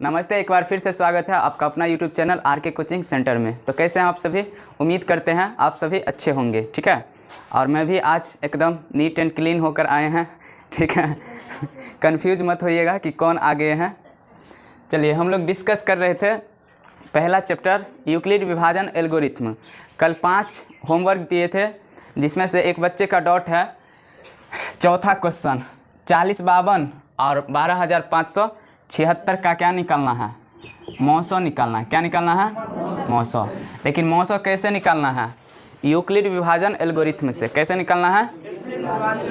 नमस्ते, एक बार फिर से स्वागत है आपका अपना यूट्यूब चैनल आर के कोचिंग सेंटर में। तो कैसे हैं आप सभी? उम्मीद करते हैं आप सभी अच्छे होंगे, ठीक है। और मैं भी आज एकदम नीट एंड क्लीन होकर आए हैं, ठीक है। कंफ्यूज मत होइएगा कि कौन आ गए हैं। चलिए, हम लोग डिस्कस कर रहे थे पहला चैप्टर यूक्लिड विभाजन एल्गोरिथम। कल 5 होमवर्क दिए थे, जिसमें से एक बच्चे का डॉट है चौथा क्वेश्चन 4052 और 12576 का क्या निकालना है? मौसो निकालना है। क्या निकालना है? मौसो। लेकिन मौसो कैसे निकालना है? यूक्लिड विभाजन एल्गोरिथम से। कैसे निकालना है?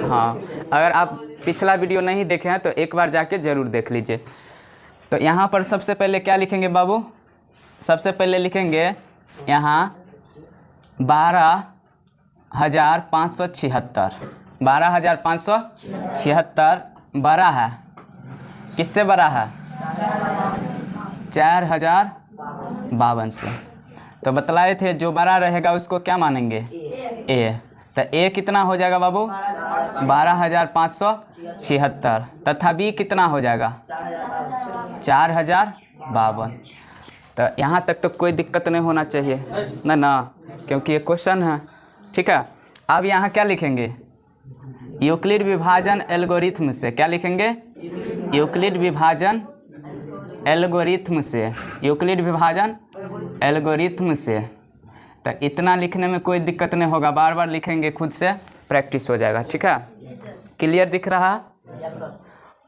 हाँ, अगर आप पिछला वीडियो नहीं देखे हैं तो एक बार जाके ज़रूर देख लीजिए। तो यहाँ पर सबसे पहले क्या लिखेंगे बाबू? सबसे पहले लिखेंगे यहाँ 12576। 12576 बड़ा है, किससे बड़ा है? 4052 से। तो बतलाए थे जो बड़ा रहेगा उसको क्या मानेंगे? ए। तो ए कितना हो जाएगा बाबू? 12576 तथा बी कितना हो जाएगा? 4052। तो यहाँ तक तो कोई दिक्कत नहीं होना चाहिए ना, क्योंकि ये क्वेश्चन है, ठीक है। अब यहाँ क्या लिखेंगे? यूक्लिड विभाजन एल्गोरिथम से। क्या लिखेंगे? यूक्लिड विभाजन एल्गोरिथम से। यूक्लिड विभाजन एल्गोरिथम से। तो इतना लिखने में कोई दिक्कत नहीं होगा, बार बार लिखेंगे, खुद से प्रैक्टिस हो जाएगा, ठीक है। क्लियर दिख रहा है?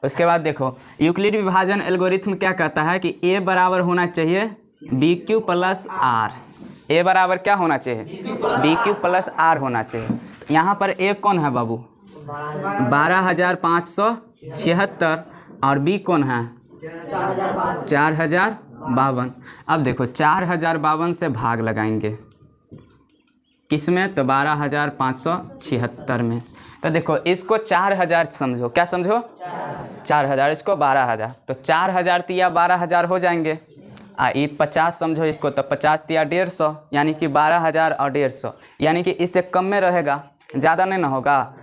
उसके बाद देखो, यूक्लिड विभाजन एल्गोरिथम क्या कहता है कि ए बराबर होना चाहिए बी क्यू प्लस आर। ए बराबर क्या होना चाहिए? बी क्यू प्लस आर होना चाहिए। यहाँ पर ए कौन है बाबू? 12576 और बी कौन है? 4052। अब देखो 4052 से भाग लगाएंगे, किसमें? तो 12576 में। तो देखो इसको 4000 समझो। क्या समझो? 4000। इसको 12000। तो 4000 तिया 12000 हो जाएंगे। ये 50 समझो इसको, तो 50 तिया 150, यानी कि 12000 और 150, यानी कि इससे कम में रहेगा, ज़्यादा नहीं ना होगा।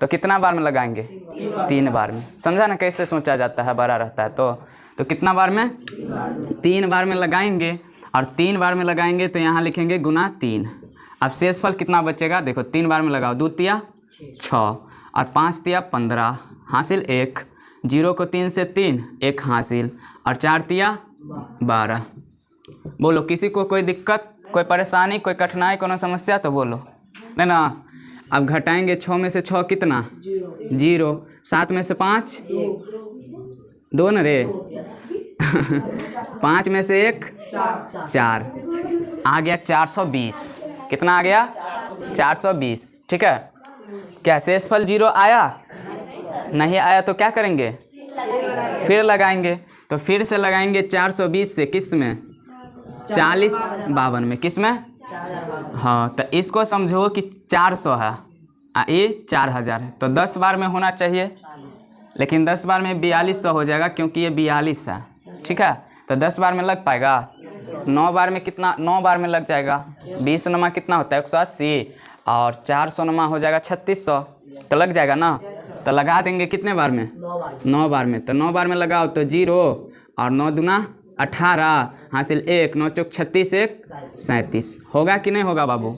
तो कितना बार में लगाएंगे? 3 बार में। समझा ना कैसे सोचा जाता है? बड़ा रहता है तो कितना बार में? 3 बार में लगाएंगे। और 3 बार में लगाएंगे तो यहाँ लिखेंगे गुना 3। अब शेषफल कितना बचेगा? देखो 3 बार में लगाओ, 2 तिया 6 और 5 तिया 15, हासिल 1। 0 को 3 से 3, 1 हासिल, और 4 तिया 12। बोलो, किसी को कोई दिक्कत, कोई परेशानी, कोई कठिनाई, कोनो समस्या तो बोलो, नहीं ना। अब घटाएंगे 6 में से 6 कितना? 0। 7 में से 5 2 न रे। 5 में से 1 4, आ गया 420। कितना आ गया? 420, ठीक है। क्या शेषफल 0 आया? नहीं आया तो क्या करेंगे? फिर लगाएंगे। तो फिर से लगाएंगे 420 से, किस में? 4052 में। किस में? हाँ, तो इसको समझो कि 400 है, ये 4000 है, तो 10 बार में होना चाहिए। लेकिन 10 बार में 4200 हो जाएगा, क्योंकि ये 42 है, ठीक है। तो 10 बार में लग पाएगा? 9 बार में कितना? 9 बार में लग जाएगा। 20 नमा कितना होता है? 180, और 400 नमा हो जाएगा 3600, तो लग जाएगा ना। तो लगा देंगे कितने बार में? 9 बार में। तो 9 बार में लगाओ तो 0 और 9 दूना 18, हासिल 1, 9 चौक 36, 1 37। होगा कि नहीं होगा बाबू?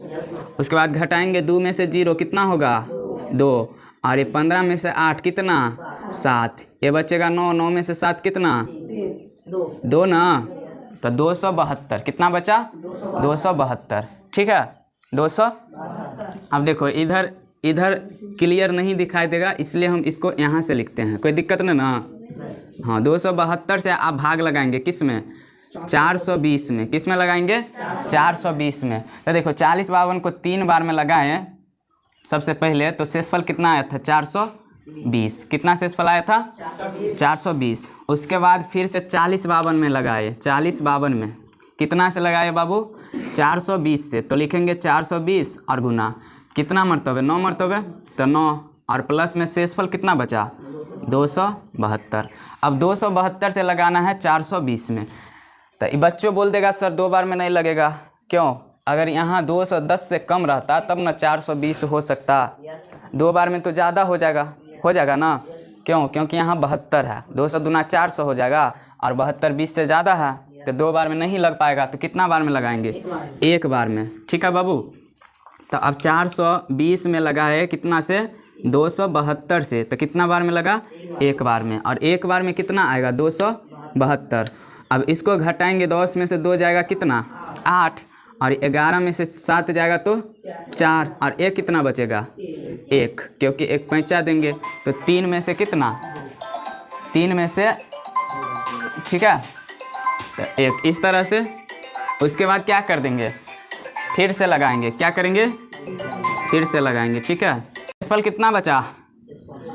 उसके बाद घटाएंगे 2 में से 0 कितना होगा? 2, और ये 15 में से 8 कितना? 7। ये बचेगा 9। 9 में से 7 कितना? 2 ना। तो 272। कितना बचा? 272, ठीक है। 200। अब देखो इधर क्लियर नहीं दिखाई देगा, इसलिए हम इसको यहाँ से लिखते हैं, कोई दिक्कत नहीं ना। हाँ, 272 से आप भाग लगाएंगे, किस में? 420 में। किस में लगाएंगे? 420 में। तो देखो 4052 को 3 बार में लगाएं सबसे पहले, तो शेषफल कितना आया था? 420। कितना शेषफल आया था? 420। उसके बाद फिर से 4052 में लगाए। 4052 में कितना से लगाए बाबू? 420 से। तो लिखेंगे 420 और गुना कितना मरतबे? 9 मरतबे। तो 9 और प्लस में शेषफल कितना बचा? 272। अब 272 से लगाना है 420 में। तो ये बच्चों बोल देगा सर 2 बार में नहीं लगेगा, क्यों? अगर यहाँ 210 से कम रहता तब ना 420 हो सकता। 2 बार में तो ज़्यादा हो जाएगा ना। क्यों? क्योंकि यहाँ 72 है। 200 दूना 400 हो जाएगा, और 72 20 से ज़्यादा है, तो 2 बार में नहीं लग पाएगा, तो कितना बार में लगाएंगे? एक बार में। ठीक है बाबू, तो अब 420 में लगा है कितना से? 272 से, तो कितना बार में लगा? एक बार में। और एक बार में कितना आएगा? 272। अब इसको घटाएंगे, 10 में से 2 जाएगा कितना? 8, और 11 में से 7 जाएगा तो 4, और 1 कितना बचेगा? 1, क्योंकि 1 पैंचा देंगे, तो 3 में से कितना? 3 में से, ठीक है, तो 1 इस तरह से। उसके बाद क्या कर देंगे? फिर से लगाएंगे। क्या करेंगे? फिर से लगाएंगे। ठीक है, फल कितना बचा?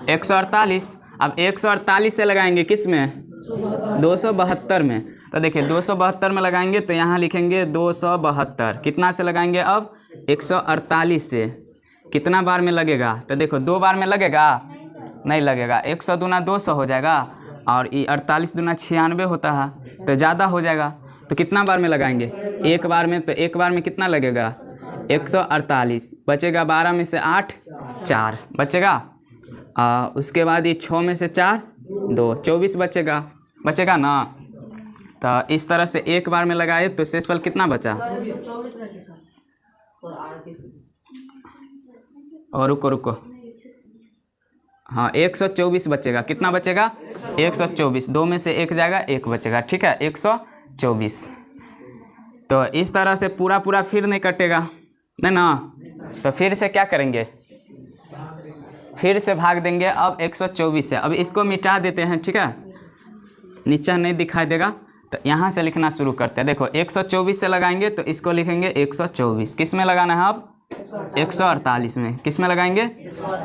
148। अब 148 से लगाएंगे किस में? 272 में। तो देखिए 272 में लगाएंगे तो यहाँ लिखेंगे 272। कितना से लगाएंगे अब? 148 से। कितना बार में लगेगा? तो देखो 2 बार में लगेगा? नहीं लगेगा। 100 दूना 200 हो जाएगा, और ये 48 दूना 96 होता है, तो ज़्यादा हो जाएगा। तो कितना बार में लगाएंगे? एक बार में। तो एक बार में कितना लगेगा? 148 बचेगा, 12 में से 8 4 बचेगा, उसके बाद ये 6 में से 4 2 24 बचेगा ना। तो इस तरह से एक बार में लगाए तो शेषफल कितना बचा? और रुको, हाँ 124 बचेगा। कितना बचेगा? 124। 2 में से 1 जाएगा, 1 बचेगा। ठीक है, 124। तो इस तरह से पूरा फिर नहीं कटेगा, नहीं ना। तो फिर से क्या करेंगे? फिर से भाग देंगे अब 124 से। अब इसको मिटा देते हैं। ठीक है, नीचे नहीं दिखाई देगा, तो यहाँ से लिखना शुरू करते हैं। देखो 124 से लगाएंगे तो इसको लिखेंगे 124। किस में लगाना है अब? 148 में। किस में लगाएंगे?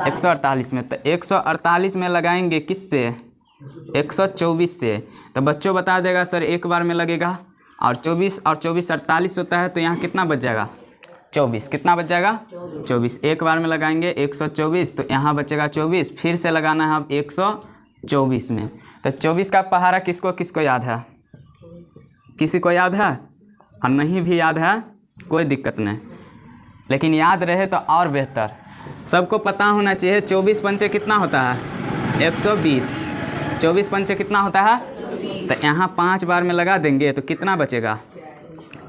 148 में। तो 148 में लगाएंगे किस से? 124 से। तो बच्चों बता देगा सर एक बार में लगेगा, और 24 और 24 48 होता है, तो यहाँ कितना बच जाएगा? 24। कितना बच जाएगा? 24। एक बार में लगाएंगे 124, तो यहाँ बचेगा 24। फिर से लगाना है अब 124 में। तो 24 का पहाड़ा किसको किसको याद है? किसी को याद है? और नहीं भी याद है कोई दिक्कत नहीं, लेकिन याद रहे तो और बेहतर। सबको पता होना चाहिए 24 पंचे कितना होता है? 120। 24 पंचे कितना होता है? तो यहाँ 5 बार में लगा देंगे तो कितना बचेगा?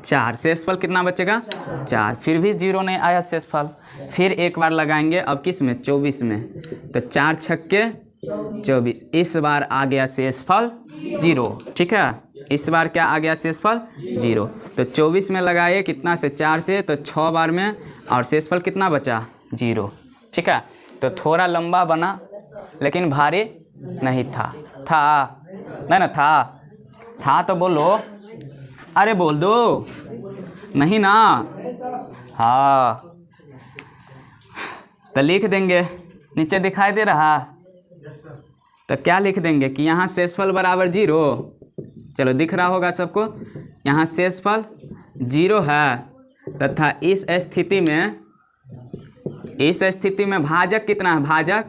4। शेषफल कितना बचेगा? 4। फिर भी 0 नहीं आया शेषफल। फिर एक बार लगाएंगे अब किस में? 24 में। तो 4 छक्के 24। इस बार आ गया शेषफल 0। ठीक है, इस बार क्या आ गया? शेषफल 0। तो 24 में लगाए कितना से? 4 से, तो 6 बार में, और शेषफल कितना बचा? 0। ठीक है, तो थोड़ा लंबा बना लेकिन भारी नहीं था। नहीं ना था तो बोलो, अरे बोल दो, नहीं ना। हाँ, तो लिख देंगे, नीचे दिखाई दे रहा। तो क्या लिख देंगे कि यहाँ शेषफल बराबर 0। चलो दिख रहा होगा सबको, यहाँ शेषफल 0 है, तथा इस स्थिति में भाजक कितना है? भाजक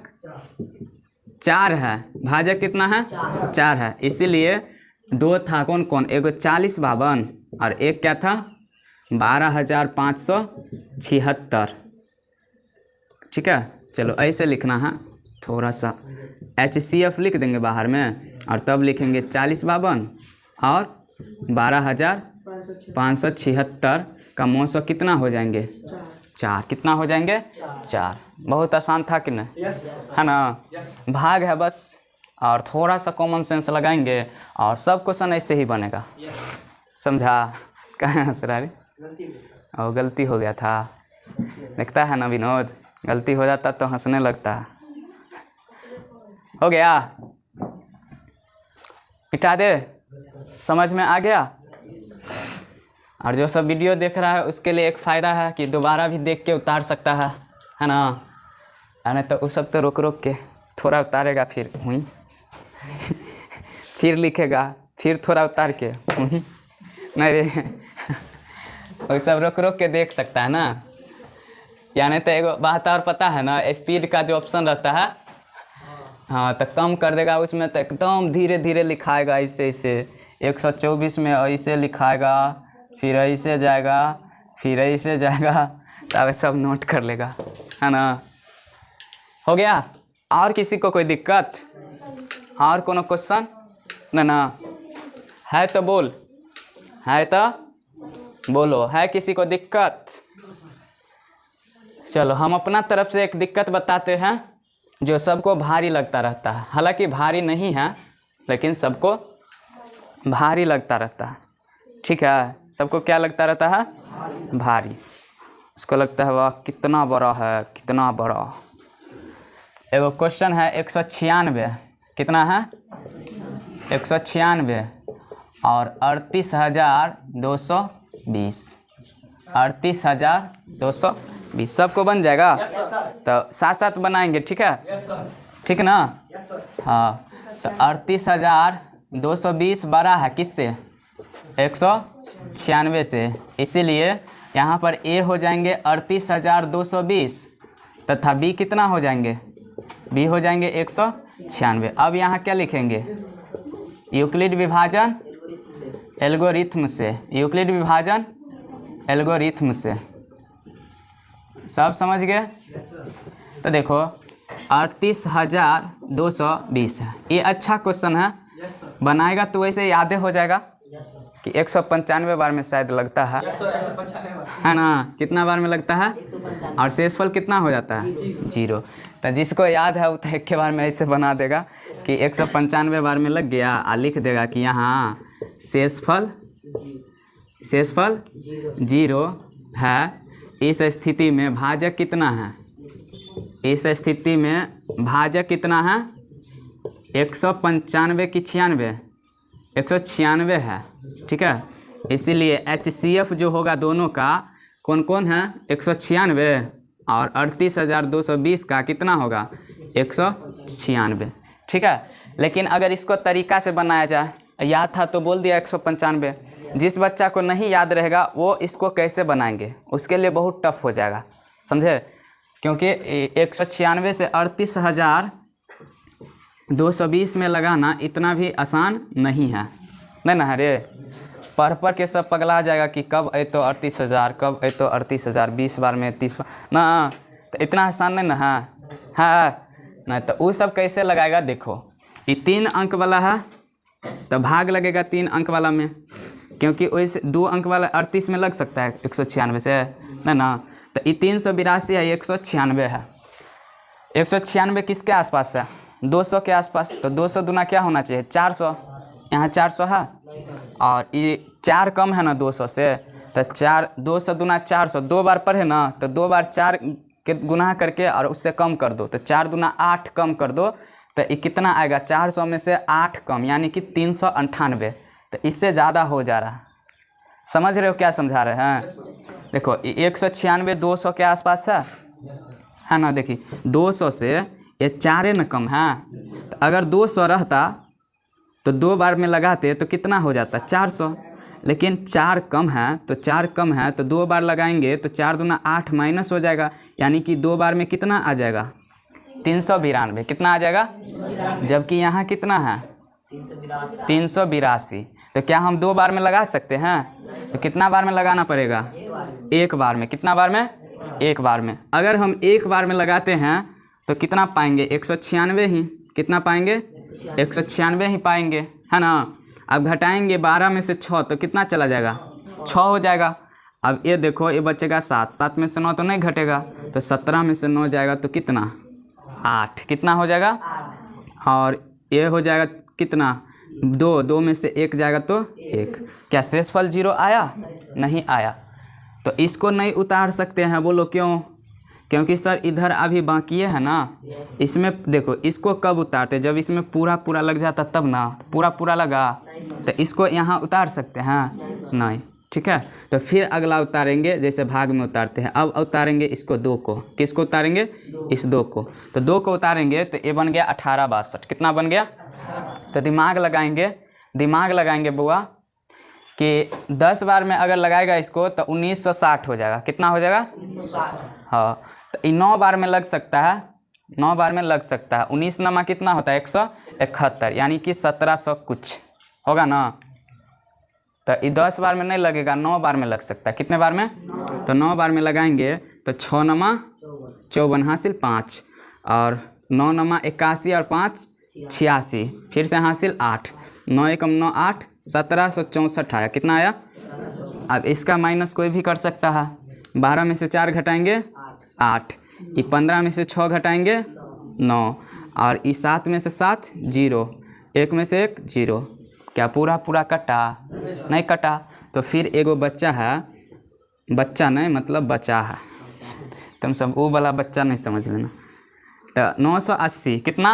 4 है। भाजक कितना है? 4 है। इसीलिए 2 था, कौन कौन? एगो 4052 और एक क्या था? 12576। ठीक है, चलो ऐसे लिखना है। थोड़ा सा HCF लिख देंगे बाहर में, और तब लिखेंगे 4052 और 12576 का 900 कितना हो जाएंगे? 4। कितना हो जाएंगे? 4। बहुत आसान था कि नहीं? है ना? भाग है बस, और थोड़ा सा कॉमन सेंस लगाएंगे और सब क्वेश्चन ऐसे ही बनेगा। समझा? कहाँ हंस रहा रे? और गलती हो गया था, देखता है ना विनोद, गलती हो जाता तो हंसने लगता। हो गया? मिटा दे? समझ में आ गया? और जो सब वीडियो देख रहा है उसके लिए एक फ़ायदा है कि दोबारा भी देख के उतार सकता है ना? नहीं तो उस सब तो रोक के थोड़ा उतारेगा, फिर हुई फिर लिखेगा, फिर थोड़ा उतार के हुई। नहीं रे, वो सब रोक के देख सकता है ना। यानी तो एक बात और पता है ना, स्पीड का जो ऑप्शन रहता है, हाँ, तो कम कर देगा उसमें, तो एकदम धीरे धीरे लिखाएगा। ऐसे 124 में ऐसे लिखाएगा, फिर ऐसे जाएगा, फिर ऐसे जाएगा, तब सब नोट कर लेगा, है ना? हो गया? और किसी को कोई दिक्कत? और कोनो क्वेश्चन? ना है तो बोल, है तो बोलो, है किसी को दिक्कत? चलो हम अपना तरफ से एक दिक्कत बताते हैं जो सबको भारी लगता रहता है, हालांकि भारी नहीं है लेकिन सबको भारी लगता रहता है। ठीक है, सबको क्या लगता रहता है? भारी। उसको लगता है वाह कितना बड़ा है, कितना बड़ा। एगो क्वेश्चन है 196, कितना है? 196 और 38,220, 38,220 सबको बन जाएगा? तो साथ साथ बनाएंगे, ठीक है? ठीक ना? हाँ, तो 38,220 बड़ा है किससे? 196 से, इसीलिए यहाँ पर ए हो जाएंगे 38,220 तथा बी कितना हो जाएंगे? बी हो जाएंगे 196। अब यहाँ क्या लिखेंगे? यूक्लिड विभाजन एल्गोरिथम से, यूक्लिड विभाजन एल्गोरिथम से। सब समझ गए? तो देखो 38,220 है, ये अच्छा क्वेश्चन है, बनाएगा तो वैसे याद हो जाएगा कि 195 बार में शायद लगता है ना? कितना बार में लगता है? और शेषफल कितना हो जाता है? 0। तो जिसको याद है वो तो एक के बार में ऐसे बना देगा कि 195 बार में लग गया, और लिख देगा कि यहाँ शेषफल 0 है। इस स्थिति में भाजक कितना है? इस स्थिति में भाजक कितना है? 195 की 96, 196 है। ठीक है, इसीलिए HCF जो होगा दोनों का कौन कौन है? 196 और 38,220 का कितना होगा? 196। ठीक है, लेकिन अगर इसको तरीका से बनाया जाए, याद था तो बोल दिया 195, जिस बच्चा को नहीं याद रहेगा वो इसको कैसे बनाएंगे उसके लिए बहुत टफ हो जाएगा, समझे? क्योंकि 196 से 38,220 में लगाना इतना भी आसान नहीं है, नहीं ना? अरे पढ़ के सब पगला जाएगा कि कब आई तो 38,000, कब आई तो 38,000, 20 बार में 30 बार ना, तो इतना आसान नहीं ना है, नहीं तो वो सब कैसे लगाएगा? देखो ये 3 अंक वाला है तो भाग लगेगा 3 अंक वाला में, क्योंकि वैसे 2 अंक वाला 38 में लग सकता है 196 से, ना? तो ये 382 है, 196 है। 196 किसके आसपास है? 200 के आसपास। तो 200 दूना क्या होना चाहिए? 400। यहाँ 400 है और ये 4 कम है ना 200 से, तो 200 दूना 400, 2 बार पढ़े ना, तो 2 बार 4 के गुना करके और उससे कम कर दो, तो 4 दूना 8 कम कर दो, तो ये कितना आएगा? 400 में से 8 कम यानी कि 398। तो इससे ज़्यादा हो जा रहा है, समझ रहे हो क्या समझा रहे हैं? देखो 196 200 के आसपास है ना? देखिए 200 से ये 4 न कम है, तो अगर 200 रहता तो 2 बार में लगाते तो कितना हो जाता? 400। लेकिन 4 कम है, तो 4 कम है तो 2 बार लगाएंगे तो 4 दूना 8 माइनस हो जाएगा, यानी कि 2 बार में कितना आ जाएगा? 392। कितना आ जाएगा? जबकि यहाँ कितना है? 382। तो क्या हम 2 बार में लगा सकते हैं? तो कितना बार में लगाना पड़ेगा? 1 बार में। कितना बार में? 1 बार में। अगर हम 1 बार में लगाते हैं तो कितना पाएंगे? 196 ही। कितना पाएंगे? 196 ही पाएंगे, है ना? अब घटाएंगे 12 में से 6 तो कितना चला जाएगा? 6 हो जाएगा। अब ये देखो ये बचेगा 7, 7 में से 9 तो नहीं घटेगा, तो 17 में से 9 जाएगा तो कितना? 8। कितना हो जाएगा? और ये हो जाएगा कितना? 2, 2 में से 1 जाएगा तो 1। क्या शेषफल 0 आया? नहीं आया। तो इसको नहीं उतार सकते हैं, बोलो क्यों? क्योंकि सर इधर अभी बाकी है ना, इसमें देखो इसको कब उतारते? जब इसमें पूरा लग जाता तब ना। पूरा लगा तो इसको यहाँ उतार सकते हैं? नहीं। ठीक है, तो फिर अगला उतारेंगे जैसे भाग में उतारते हैं। अब उतारेंगे इसको 2 को। किसको उतारेंगे? इस 2 को। तो 2 को उतारेंगे तो ये बन गया 1862। कितना बन गया? तो दिमाग लगाएंगे बुआ कि 10 बार में अगर लगाएगा इसको तो 1960 हो जाएगा। कितना हो जाएगा? हाँ, तो 9 बार में लग सकता है, 9 बार में लग सकता है। 19 नमा कितना होता है? 171, यानी कि 1700 कुछ होगा ना। तो ये 10 बार में नहीं लगेगा, 9 बार में लग सकता है। कितने बार में? तो 9 बार में लगाएंगे तो 6 नमा 54 हासिल 5, और 9 नमा 81 और 5 86, फिर से हासिल 8, 9 एकम 9 8, 1764 आया। कितना आया? अब इसका माइनस कोई भी कर सकता है। 12 में से 4 घटाएंगे 8, ये 15 में से 6 घटाएंगे 9, और इस 7 में से 7 0, 1 में से 1 0। क्या पूरा पूरा कटा? नहीं कटा। तो फिर एगो बच्चा है, बच्चा नहीं मतलब बचा है, तुम सब वो वाला बच्चा नहीं समझ लेना। तो 980 कितना?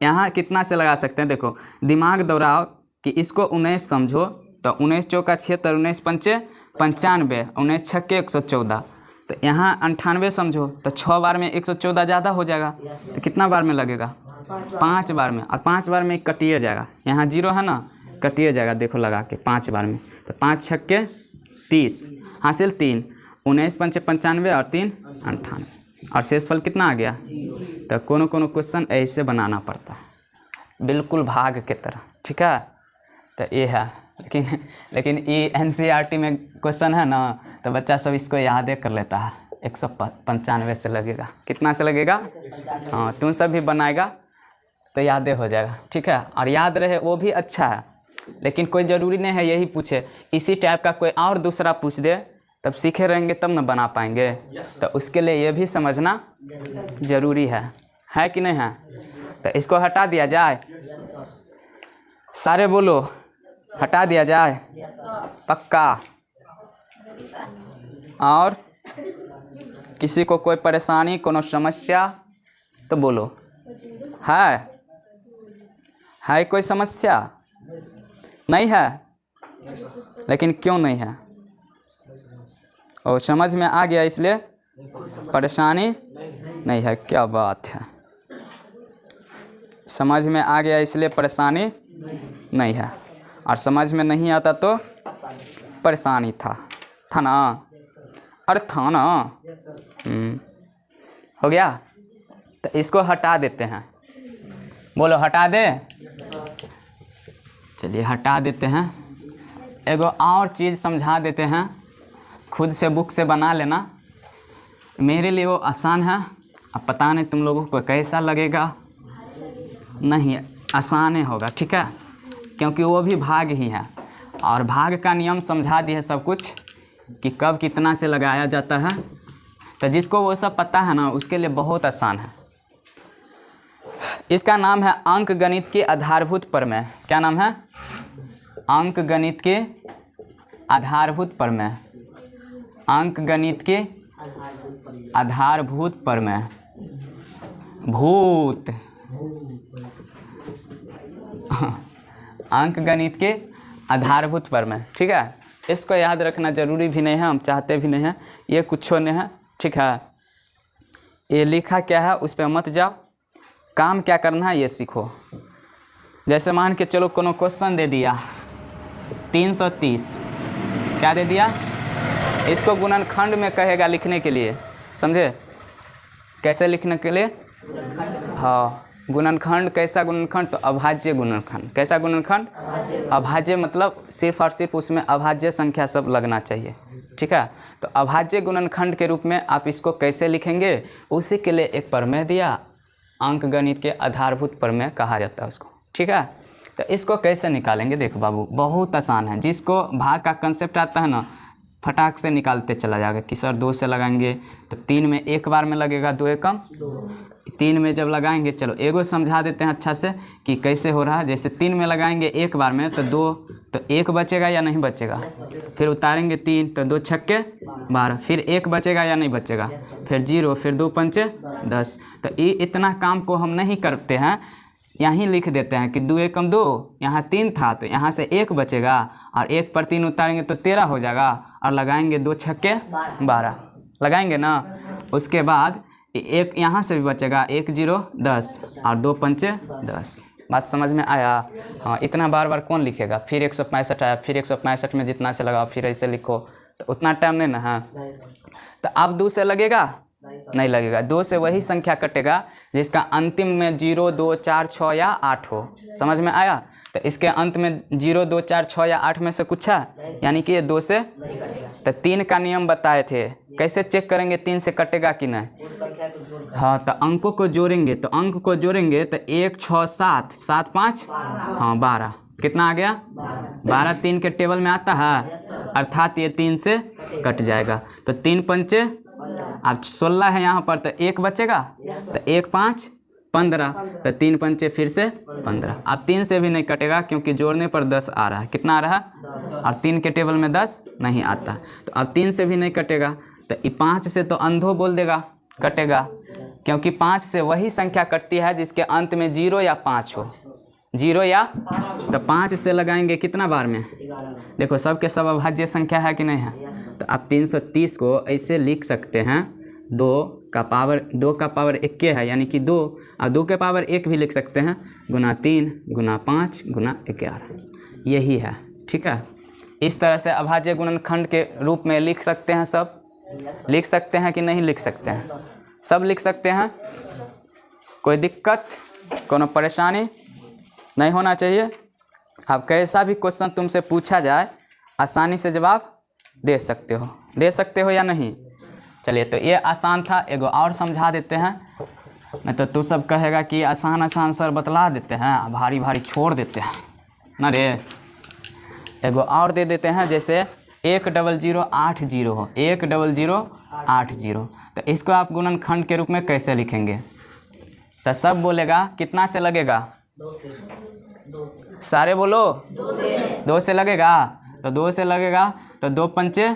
यहाँ कितना से लगा सकते हैं? देखो दिमाग दौड़ाओ कि इसको 19 समझो। तो 19 चौका 76, 19 पंचे 95, 19 छक्के 114। तो यहाँ 98 समझो, तो 6 बार में 114 ज़्यादा हो जाएगा। तो कितना बार में लगेगा? 5 बार में। और 5 बार में कटिए जाएगा, यहाँ 0 है ना, कटिए जाएगा। देखो लगा के 5 बार में, तो 5 छक्के 30, हासिल 3, 19 पंचे 95 और 3 98, और शेषफल कितना आ गया? तो कोनो क्वेश्चन ऐसे बनाना पड़ता है, बिल्कुल भाग के तरह। ठीक है, तो ये है। लेकिन ये NCERT में क्वेश्चन है ना, तो बच्चा सब इसको याद कर लेता है। 195 से लगेगा। कितना से लगेगा? हाँ, तुम सब भी बनाएगा तो याद हो जाएगा। ठीक है, और याद रहे वो भी अच्छा है, लेकिन कोई ज़रूरी नहीं है यही पूछे। इसी टाइप का कोई और दूसरा पूछ दे, तब सीखे रहेंगे तब न बना पाएंगे। तो उसके लिए ये भी समझना ज़रूरी है कि नहीं है? तो इसको हटा दिया जाए, सारे बोलो, हटा दिया जाए पक्का? और किसी को कोई परेशानी, कोनो समस्या तो बोलो। है कोई समस्या? नहीं है? लेकिन क्यों नहीं है? और समझ में आ गया इसलिए परेशानी नहीं है। क्या बात है, समझ में आ गया इसलिए परेशानी नहीं है। और समझ में नहीं आता तो परेशानी था ना? अरे था ना। हो गया। तो इसको हटा देते हैं, बोलो हटा दे। चलिए हटा देते हैं। एगो और चीज़ समझा देते हैं, खुद से बुक से बना लेना। मेरे लिए वो आसान है, अब पता नहीं तुम लोगों को कैसा लगेगा। नहीं, आसान ही होगा। ठीक है, क्योंकि वो भी भाग ही है, और भाग का नियम समझा दिया है सब कुछ, कि कब कितना से लगाया जाता है। तो जिसको वो सब पता है ना, उसके लिए बहुत आसान है। इसका नाम है अंक गणित के आधारभूत प्रमेय। क्या नाम है? अंक गणित के आधारभूत प्रमेय। अंक गणित के आधारभूत प्रमेय। भूत अंक गणित के आधारभूत प्रमेय। ठीक है, इसको याद रखना जरूरी भी नहीं है, हम चाहते भी नहीं हैं। ये कुछ नहीं है। ठीक है, ये लिखा क्या है उस पर मत जाओ, काम क्या करना है ये सीखो। जैसे मान के चलो कोनो क्वेश्चन दे दिया 330, क्या दे दिया? इसको गुणनखंड में कहेगा लिखने के लिए, समझे? कैसे लिखने के लिए? हाँ, गुणनखंड। कैसा गुणनखंड? तो अभाज्य गुणनखंड। कैसा गुणनखंड? अभाज्य मतलब सिर्फ और सिर्फ उसमें अभाज्य संख्या सब लगना चाहिए। ठीक है, तो अभाज्य गुणनखंड के रूप में आप इसको कैसे लिखेंगे, उसी के लिए एक प्रमेय दिया, अंक गणित के आधारभूत प्रमेय कहा जाता है उसको। ठीक है, तो इसको कैसे निकालेंगे? देखो बाबू, बहुत आसान है। जिसको भाग का कंसेप्ट आता है ना, फटाक से निकालते चला जाएगा कि सर 2 से लगाएंगे तो 3 में एक बार में लगेगा 2 एकम 3 में जब लगाएंगे, चलो एगो समझा देते हैं अच्छा से कि कैसे हो रहा है। जैसे 3 में लगाएंगे एक बार में तो 2, तो 1 बचेगा या नहीं बचेगा? फिर उतारेंगे 3, तो 2 छक्के 12, फिर 1 बचेगा या नहीं बचेगा? फिर 0, फिर 2 पंचे 10। तो ये इतना काम को हम नहीं करते हैं, यहीं लिख देते हैं कि 2 एकम 2, यहाँ 3 था तो यहाँ से 1 बचेगा, और 1 पर 3 उतारेंगे तो 13 हो जाएगा, और लगाएंगे 2 छक्के 12, लगाएंगे ना। उसके बाद 1 यहाँ से भी बचेगा, 1 0 10 और 2 पंचे 10। बात समझ में आया? हाँ, इतना बार बार कौन लिखेगा? फिर 165 आया, फिर 165 में जितना से लगाओ फिर ऐसे लिखो, तो उतना टाइम नहीं ना है। तो अब 2 से लगेगा? नहीं लगेगा। 2 से वही संख्या कटेगा जिसका अंतिम में 0 2 4 6 या 8 हो। समझ में आया? तो इसके अंत में 0 2 4 6 या 8 में से कुछ है, यानी कि ये 2 से। तो 3 का नियम बताए थे, कैसे चेक करेंगे 3 से कटेगा कि नहीं? हाँ, तो अंकों को जोड़ेंगे, तो अंक को जोड़ेंगे तो 1 6 7 7 5 हाँ 12, कितना आ गया 12, 3 के टेबल में आता है, अर्थात ये 3 से कट जाएगा। तो 3 पंचे, अब 16 है यहाँ पर, तो 1 बचेगा, तो 1 5 15, तो 3 पंचे फिर से 15। अब 3 से भी नहीं कटेगा क्योंकि जोड़ने पर 10 आ रहा है, कितना आ रहा है, और 3 के टेबल में 10 नहीं आता, तो अब 3 से भी नहीं कटेगा। तो 5 से तो अंधो बोल देगा कटेगा, क्योंकि 5 से वही संख्या कटती है जिसके अंत में 0 या 5 हो, 0 या, तो 5 से लगाएंगे कितना बार में, देखो सबके सब अभाज्य संख्या है कि नहीं है। तो आप 330 को ऐसे लिख सकते हैं, 2 का पावर 1 है यानी कि 2, और 2 के पावर 1 भी लिख सकते हैं, गुना 3 गुना 5 गुना 11, यही है। ठीक है, इस तरह से अभाज्य गुणनखंड के रूप में लिख सकते हैं, सब लिख सकते हैं कि नहीं लिख सकते हैं, सब लिख सकते हैं। कोई दिक्कत, कोनो परेशानी नहीं होना चाहिए। अब कैसा भी क्वेश्चन तुमसे पूछा जाए आसानी से जवाब दे सकते हो या नहीं। चलिए, तो ये आसान था, एगो और समझा देते हैं, नहीं तो तू सब कहेगा कि आसान आसान सर बतला देते हैं, भारी भारी छोड़ देते हैं ना रे। एगो और दे देते हैं, जैसे 10080 हो, 10080, तो इसको आप गुणनखंड के रूप में कैसे लिखेंगे? तो सब बोलेगा कितना से लगेगा, सारे बोलो 2 से लगेगा, तो 2 से लगेगा, तो 2 पंचे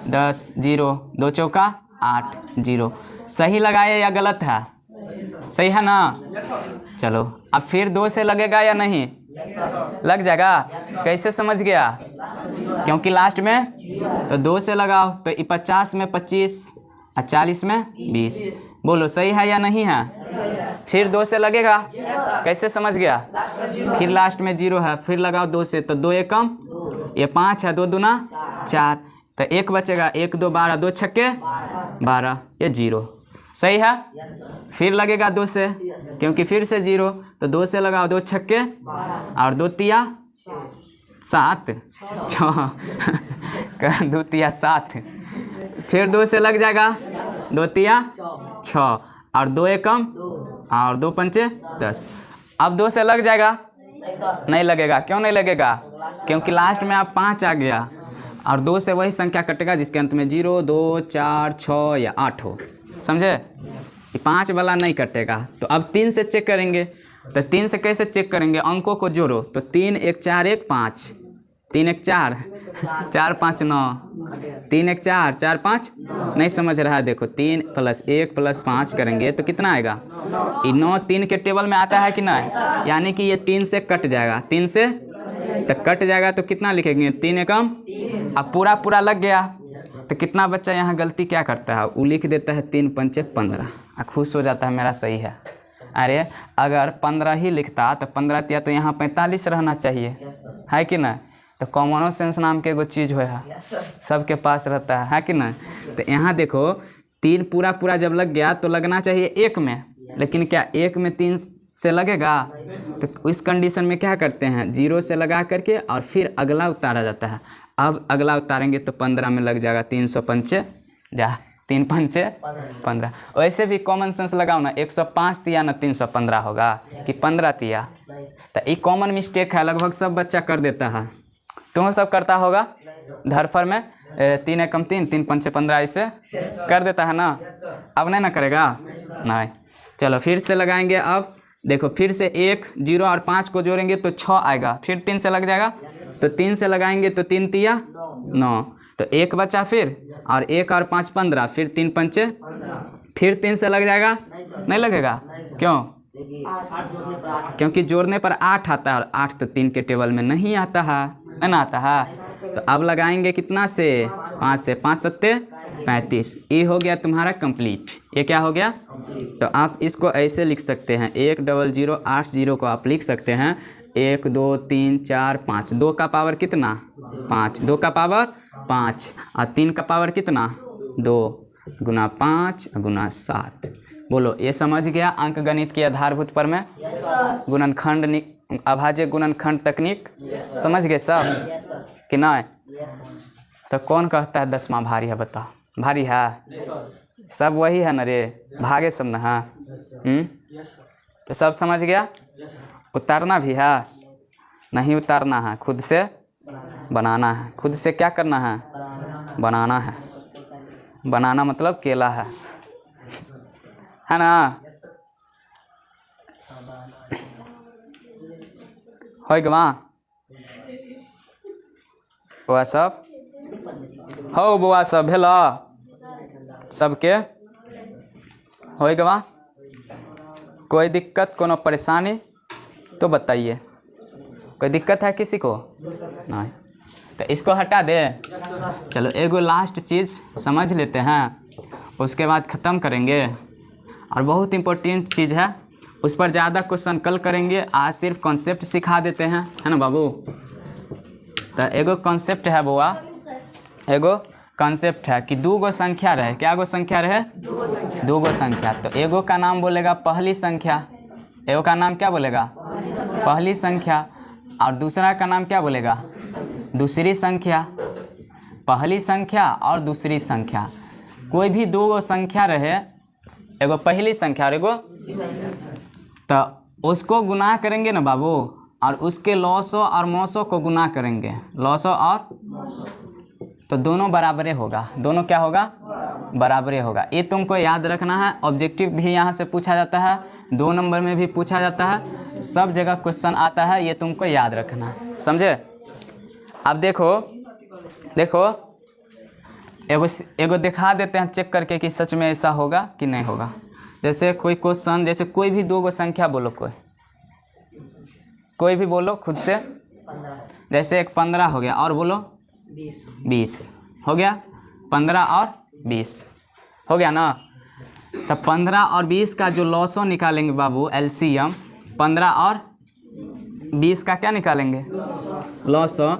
10, 0, 2 चौका 8, 0। सही लगाए या गलत है? सही है ना? चलो, अब फिर 2 से लगेगा या नहीं? लग जाएगा। कैसे समझ गया? क्योंकि लास्ट में, तो 2 से लगाओ, तो 50 में 25 और 40 में 20। बोलो सही है या नहीं है? फिर 2 से लगेगा, कैसे समझ गया? फिर लास्ट में 0 है, फिर लगाओ 2 से, तो 2 एकम, ये 5 है, 2 दूना 4, तो 1 बचेगा, 1 2 12, 2 छक्के 12, ये 0। सही है? फिर लगेगा 2 से, क्योंकि फिर से 0, तो 2 से लगाओ, 2 छक्के और 2 तिया 7, 6 2 तिया 7, फिर 2 से लग जाएगा, 2 तिया 6 और 2 एकम और 2 पंचे 10। अब 2 से लग जाएगा? नहीं लगेगा। क्यों नहीं लगेगा? क्योंकि लास्ट में आप 5 आ गया, और 2 से वही संख्या कटेगा जिसके अंत में 0 2 4 6 या 8 हो। समझे? 5 वाला नहीं कटेगा। तो अब 3 से चेक करेंगे, तो 3 से कैसे चेक करेंगे? अंकों को जोड़ो, तो 3 1 4 1 5, 3 1 4 4 5 9, 3 1 4 4 5, नहीं समझ रहा है? देखो 3 + 1 + 5 करेंगे तो कितना आएगा? ये 9 3 के टेबल में आता है कि नहीं? यानी कि ये 3 से कट जाएगा, 3 से तो कट जाएगा, तो कितना लिखेंगे? 3 एकम, अब पूरा लग गया, तो कितना बच्चा यहाँ गलती क्या करता है? वो लिख देता है 3 पंचे 15, खुश हो जाता है मेरा सही है। अरे अगर 15 ही लिखता तो 15 तिया तो यहाँ 45 रहना चाहिए, है कि नहीं? तो कॉमन सेंस नाम के एगो चीज़ हो है, सबके पास रहता है कि नहीं? तो यहाँ देखो 3 पूरा जब लग गया तो लगना चाहिए 1 में, लेकिन क्या 1 में 3 से लगेगा? तो इस कंडीशन में क्या करते हैं? 0 से लगा करके और फिर अगला उतारा जाता है। अब अगला उतारेंगे तो 15 में लग जाएगा, 300 पंचे जा 3 पंचे 15। वैसे भी कॉमन सेंस लगाओ ना, 105 तिया ना 315 होगा कि 15 तिया? तो ये कॉमन मिस्टेक है, लगभग सब बच्चा कर देता है। तुम सब करता होगा धरफर में, 3 एकम 3 3 पंचे 15 ऐसे कर देता है ना? अब नहीं ना करेगा? नहीं। चलो फिर से लगाएंगे। अब देखो फिर से 1 0 और 5 को जोड़ेंगे तो 6 आएगा, फिर 3 से लग जाएगा, तो 3 से लगाएंगे तो 3 तिया 9, तो 1 बचा, फिर और 1 और 5 15, फिर 3 पंचे, फिर 3 से लग जाएगा? नहीं लगेगा। क्यों? क्योंकि जोड़ने पर 8 आता है, और 8 तो 3 के टेबल में नहीं आता है, नहीं ना आता है। तो अब लगाएंगे कितना से? 5 से, 5 7 35। ये हो गया तुम्हारा कंप्लीट। ये क्या हो गया? तो आप इसको ऐसे लिख सकते हैं, 10080 को आप लिख सकते हैं 1 2 3 4 5। 2 का पावर कितना? 5। 2 का पावर 5 और 3 का पावर कितना? 2 गुना 5 गुना 7। बोलो ये समझ गया अंक गणित की आधारभूत पर में गुणनखंड अभाज्य गुणनखंड तकनीक समझ गए सब कि नहीं? तो कौन कहता है 10वां भारी है? बताओ। भारी है? सब वही है ना रे, भागे सब ना है। तो सब समझ गया? उतारना भी है? नहीं उतारना है, खुद से बनाना है। खुद से क्या करना है? बनाना है। बनाना मतलब केला है ना? हो गवा बउआ सब? हो बउआ सब भेल सबके? हो गवा? कोई दिक्कत कोनो परेशानी तो बताइए। कोई दिक्कत है किसी को? नहीं तो इसको हटा दे। चलो एगो लास्ट चीज़ समझ लेते हैं, उसके बाद ख़त्म करेंगे। और बहुत इम्पोर्टेंट चीज़ है, उस पर ज़्यादा क्वेश्चन कल करेंगे, आज सिर्फ कॉन्सेप्ट सिखा देते हैं, है ना बाबू? तो एगो कॉन्सेप्ट है बुआ, एगो कॉन्सेप्ट है कि दो गो संख्या रहे। क्या गो संख्या रहे? दो गो संख्या। तो एगो का नाम बोलेगा पहली संख्या, एगो का नाम क्या बोलेगा? पहली संख्या। और दूसरा का नाम क्या बोलेगा? दूसरी संख्या। पहली संख्या और दूसरी संख्या, कोई भी दो गो संख्या रहे, एगो पहली संख्या और एगो, तो उसको गुना करेंगे ना बाबू, और उसके लॉसो और मौसों को गुना करेंगे, लॉसो और, तो दोनों बराबरे होगा। दोनों क्या होगा? बराबरे होगा। ये तुमको याद रखना है। ऑब्जेक्टिव भी यहाँ से पूछा जाता है, 2 नंबर में भी पूछा जाता है, सब जगह क्वेश्चन आता है, ये तुमको याद रखना है, समझे? अब देखो एगो दिखा देते हैं चेक करके कि सच में ऐसा होगा कि नहीं होगा। जैसे कोई क्वेश्चन, जैसे कोई भी दो गो संख्या बोलो, कोई भी बोलो खुद से। जैसे एक 15 हो गया, और बोलो 20 हो गया। 15 और 20 हो गया ना? तो 15 और 20 का जो लॉसो निकालेंगे बाबू, एलसीएम, 15 और 20 का क्या निकालेंगे? लॉसो।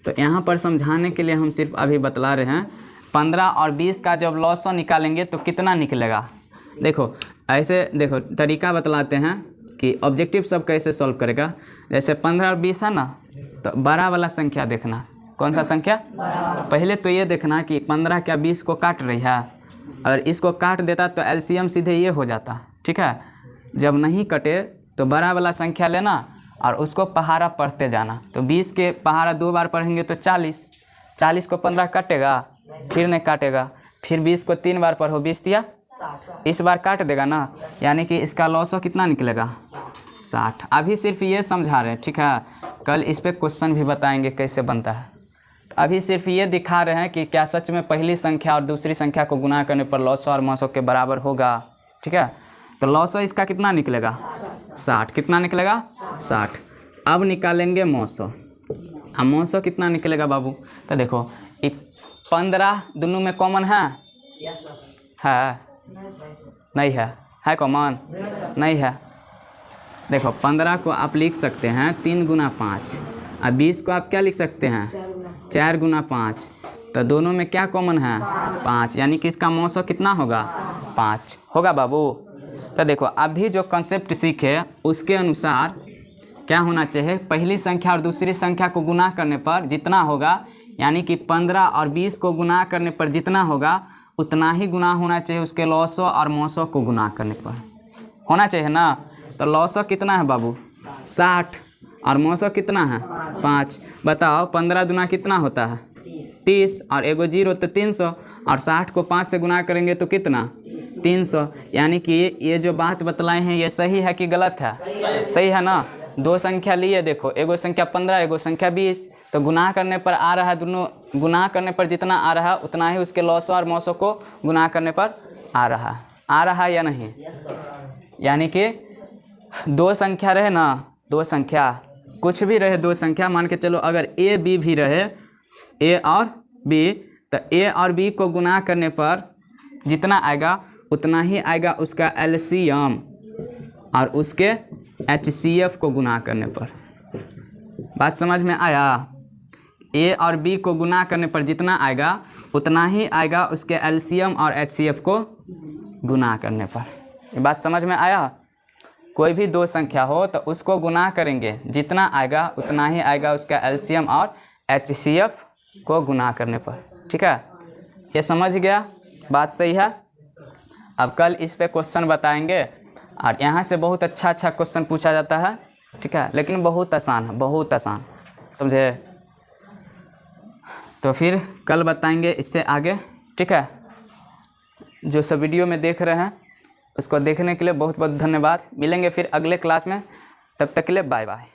तो यहाँ पर समझाने के लिए हम सिर्फ अभी बतला रहे हैं, 15 और 20 का जब लॉसो निकालेंगे तो कितना निकलेगा। देखो ऐसे, देखो तरीका बतलाते हैं कि ऑब्जेक्टिव सब कैसे सॉल्व करेगा। जैसे 15 और 20 है ना, तो बड़ा वाला संख्या देखना। कौन सा संख्या? पहले तो ये देखना कि 15 क्या 20 को काट रही है। अगर इसको काट देता तो एलसीएम सीधे ये हो जाता, ठीक है? जब नहीं कटे तो बड़ा वाला संख्या लेना और उसको पहाड़ा पढ़ते जाना। तो 20 के पहाड़ा 2 बार पढ़ेंगे तो 40, 40 को 15 काटेगा, फिर नहीं काटेगा, फिर 20 को 3 बार पढ़ो, 20 दिया, इस बार काट देगा ना, यानी कि इसका लॉसो कितना निकलेगा? 60। अभी सिर्फ ये समझा रहे हैं, ठीक है? कल इस पर क्वेश्चन भी बताएंगे कैसे बनता है। तो अभी सिर्फ ये दिखा रहे हैं कि क्या सच में पहली संख्या और दूसरी संख्या को गुना करने पर लॉसो और मौसो के बराबर होगा, ठीक है? तो लॉसो इसका कितना निकलेगा? 60। कितना निकलेगा? 60। अब निकालेंगे मौसो। अब मौसो कितना निकलेगा बाबू? तो देखो 15 दोनों में कॉमन है? नहीं है कॉमन? नहीं है। देखो 15 को आप लिख सकते हैं 3 गुना 5, और 20 को आप क्या लिख सकते हैं? 4 गुना 5। तो दोनों में क्या कॉमन है? 5, यानी कि इसका मौसो कितना होगा? 5 होगा बाबू। तो देखो अभी जो कॉन्सेप्ट सीखे उसके अनुसार क्या होना चाहिए? पहली संख्या और दूसरी संख्या को गुना करने पर जितना होगा, यानी कि 15 और 20 को गुना करने पर जितना होगा उतना ही गुना होना चाहिए उसके लॉसो और मौसो को गुना करने पर, होना चाहिए ना? तो लॉसो कितना है बाबू? 60, और मौसो कितना है? 5। बताओ 15 दुना कितना होता है? 30, और एगो 0 तो 300, और 60 को 5 से गुना करेंगे तो कितना? 300। यानी कि ये जो बात बतलाए हैं ये सही है कि गलत है? सही है ना? दो संख्या लिए, देखो एगो संख्या 15, एगो संख्या 20, तो गुना करने पर आ रहा है, दोनों गुना करने पर जितना आ रहा है उतना ही उसके लॉसो और मौसो को गुना करने पर आ रहा है या नहीं? यानी कि दो संख्या रहे ना, दो संख्या कुछ भी रहे, दो संख्या मान के चलो, अगर ए बी भी रहे, ए और बी, तो ए और बी को गुना करने पर जितना आएगा उतना ही आएगा उसका एलसीएम, और उसके एचसीएफ को गुना करने पर। बात समझ में आया? ए और बी को गुना करने पर जितना आएगा उतना ही आएगा उसके एलसीएम और एचसीएफ को गुना करने पर। ये बात समझ में आया? कोई भी दो संख्या हो तो उसको गुना करेंगे, जितना आएगा उतना ही आएगा उसका एलसीएम और एचसीएफ को गुना करने पर, ठीक है? ये समझ गया, बात सही है। अब कल इस पे क्वेश्चन बताएंगे और यहाँ से बहुत अच्छा क्वेश्चन पूछा जाता है, ठीक है, लेकिन बहुत आसान है, बहुत आसान, समझे। तो फिर कल बताएंगे इससे आगे, ठीक है। जो सब वीडियो में देख रहे हैं उसको देखने के लिए बहुत बहुत धन्यवाद। मिलेंगे फिर अगले क्लास में, तब तक के लिए बाय बाय।